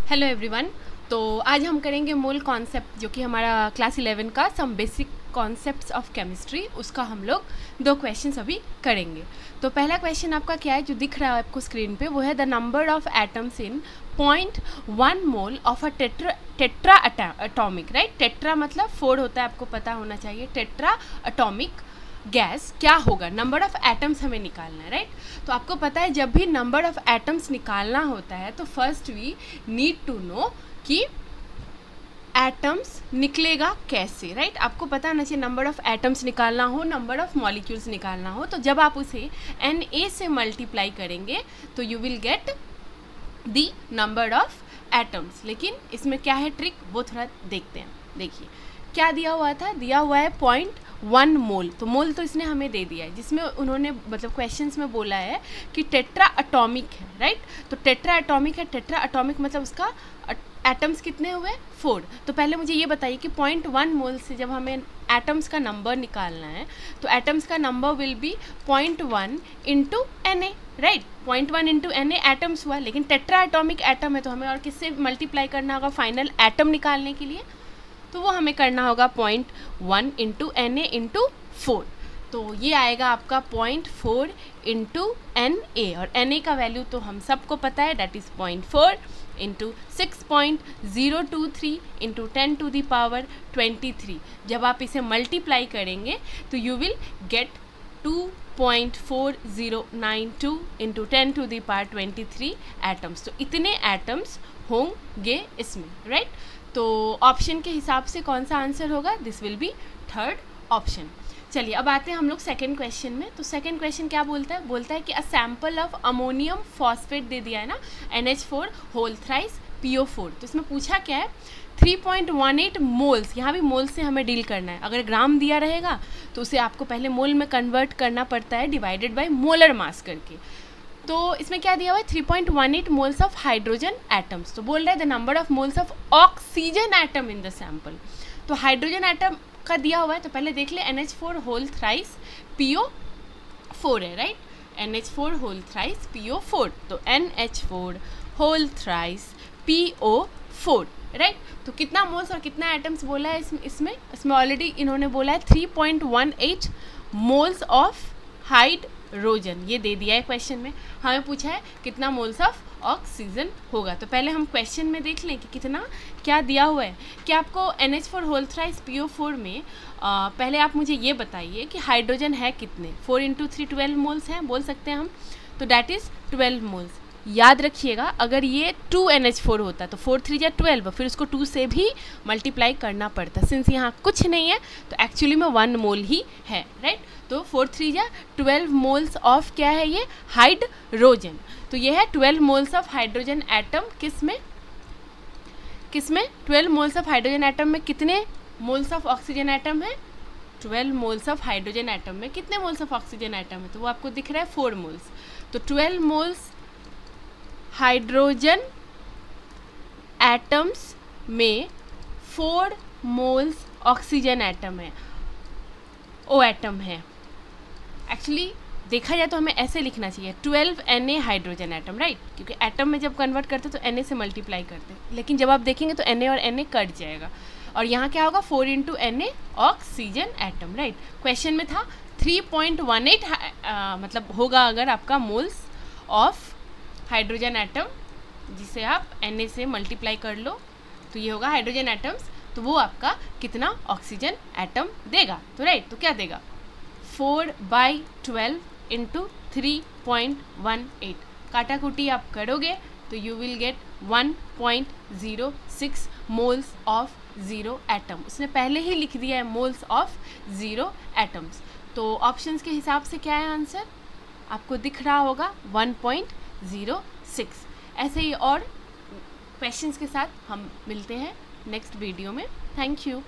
Hello everyone. तो आज हम करेंगे मोल कॉन्सेप्ट, जो कि हमारा क्लास 11 का some basic concepts of chemistry, उसका हम लोग 2 क्वेश्चंस अभी करेंगे। तो पहला क्वेश्चन आपका क्या है, जो दिख रहा है आपको स्क्रीन पे, वो है the number of atoms in 0.1 mole of a tetra atomic, right. Tetra मतलब 4 होता है, आपको पता होना चाहिए। टेट्रा एटॉमिक गैस क्या होगा, नंबर ऑफ एटम्स हमें निकालना है, राइट। तो आपको पता है जब भी नंबर ऑफ एटम्स निकालना होता है तो first we need to know कि एटम्स निकलेगा कैसे, राइट। आपको पता होना चाहिए नंबर ऑफ एटम्स निकालना हो, नंबर ऑफ मॉलिक्यूल्स निकालना हो, तो जब आप उसे Na से मल्टीप्लाई करेंगे तो you will get the number of atoms. लेकिन इसमें क्या है ट्रिक, वो थोड़ा देखते हैं। देखिए क्या दिया हुआ था, दिया हुआ है 0.1 मोल। तो मोल तो इसने हमें दे दिया है, जिसमें उन्होंने मतलब क्वेश्चंस में बोला है कि टेट्रा एटॉमिक है, राइट। तो टेट्रा एटॉमिक है, टेट्रा एटॉमिक मतलब उसका एटम्स कितने हुए, 4। तो पहले मुझे ये बताइए कि 0.1 मोल से जब हमें एटम्स का नंबर निकालना है तो एटम्स का number will be 0.1 into Na, right. 0.1 into Na atoms हुआ, लेकिन टेट्रा एटॉमिक एटम है तो हमें और किससे मल्टीप्लाई करना होगा फाइनल एटम निकालने के लिए, तो वो हमें करना होगा 0.1 इंटू Na इंटू 4। तो ये आएगा आपका 0.4 इंटू Na, और Na का वैल्यू तो हम सबको पता है, that is 0.4 into 6.023 into 10 to the power 23। जब आप इसे मल्टीप्लाई करेंगे तो you will get 2.4092 into 10 to the power 23 atoms. तो इतने एटम्स होंगे इसमें, राइट। तो ऑप्शन के हिसाब से कौन सा आंसर होगा, this will be third option. चलिए अब आते हैं हम लोग सेकेंड क्वेश्चन में। तो सेकेंड क्वेश्चन क्या बोलता है, बोलता है कि a sample of ammonium phosphate दे दिया है ना, NH4 होल थ्राइस PO4। तो इसमें पूछा क्या है, 3.18 मोल्स, यहाँ भी मोल से हमें डील करना है। अगर ग्राम दिया रहेगा तो उसे आपको पहले मोल में कन्वर्ट करना पड़ता है, डिवाइडेड बाय मोलर मास करके। तो इसमें क्या दिया हुआ है, 3.18 मोल्स ऑफ हाइड्रोजन एटम्स। तो बोल रहा है the number of moles of oxygen atom in the sample. तो हाइड्रोजन एटम का दिया हुआ है, तो पहले देख ले NH4 होल थ्राइस PO4 है, right. NH4 whole thrice PO4, तो NH4 whole thrice PO4, right. तो कितना मोल्स और कितना एटम्स बोला है इसमें ऑलरेडी इन्होंने बोला है 3.18 मोल्स ऑफ हाइड्रोजन, ये दे दिया है क्वेश्चन में। हमें पूछा है कितना मोल्स ऑफ ऑक्सीजन होगा। तो पहले हम क्वेश्चन में देख लें कि कितना क्या दिया हुआ है। कि आपको NH4 होल थ्राइस PO4 में पहले आप मुझे ये बताइए कि हाइड्रोजन है कितने, 4 इंटू 3 12 मोल्स हैं, बोल सकते हैं हम। तो डैट इज़ 12 मोल्स। याद रखिएगा अगर ये 2NH4 होता तो 4 3 या 12, फिर उसको 2 से भी मल्टीप्लाई करना पड़ता। सिंस यहाँ कुछ नहीं है तो एक्चुअली में 1 मोल ही है, राइट। तो 4 3 या 12 मोल्स ऑफ क्या है ये, हाइड्रोजन। तो ये है 12 मोल्स ऑफ हाइड्रोजन एटम, किसमें 12 मोल्स ऑफ हाइड्रोजन एटम में कितने मोल्स ऑफ ऑक्सीजन एटम है, 12 मोल्स ऑफ हाइड्रोजन एटम में कितने मोल्स ऑफ ऑक्सीजन एटम है, तो वो आपको दिख रहा है 4 मोल्स। तो 12 मोल्स हाइड्रोजन एटम्स में 4 मोल्स ऑक्सीजन एटम है, ओ एटम है। एक्चुअली देखा जाए तो हमें ऐसे लिखना चाहिए 12 Na हाइड्रोजन एटम, राइट, क्योंकि एटम में जब कन्वर्ट करते तो Na से मल्टीप्लाई करते, लेकिन जब आप देखेंगे तो Na और Na कट जाएगा और यहाँ क्या होगा 4 into Na oxygen atom, right. Question में था 3.18 मतलब होगा अगर आपका मोल्स ऑफ हाइड्रोजन एटम, जिसे आप Na से मल्टीप्लाई कर लो तो ये होगा हाइड्रोजन एटम्स, तो वो आपका कितना ऑक्सीजन एटम देगा। तो राइट, तो क्या देगा 4/12 इंटू 3.18, काटा कुटी आप करोगे तो you will gate 1.06 moles of 0 atom. उसने पहले ही लिख दिया है मोल्स ऑफ 0 एटम्स। तो ऑप्शंस के हिसाब से क्या है आंसर, आपको दिख रहा होगा 1.06। ऐसे ही और क्वेश्चंस के साथ हम मिलते हैं नेक्स्ट वीडियो में। Thank you.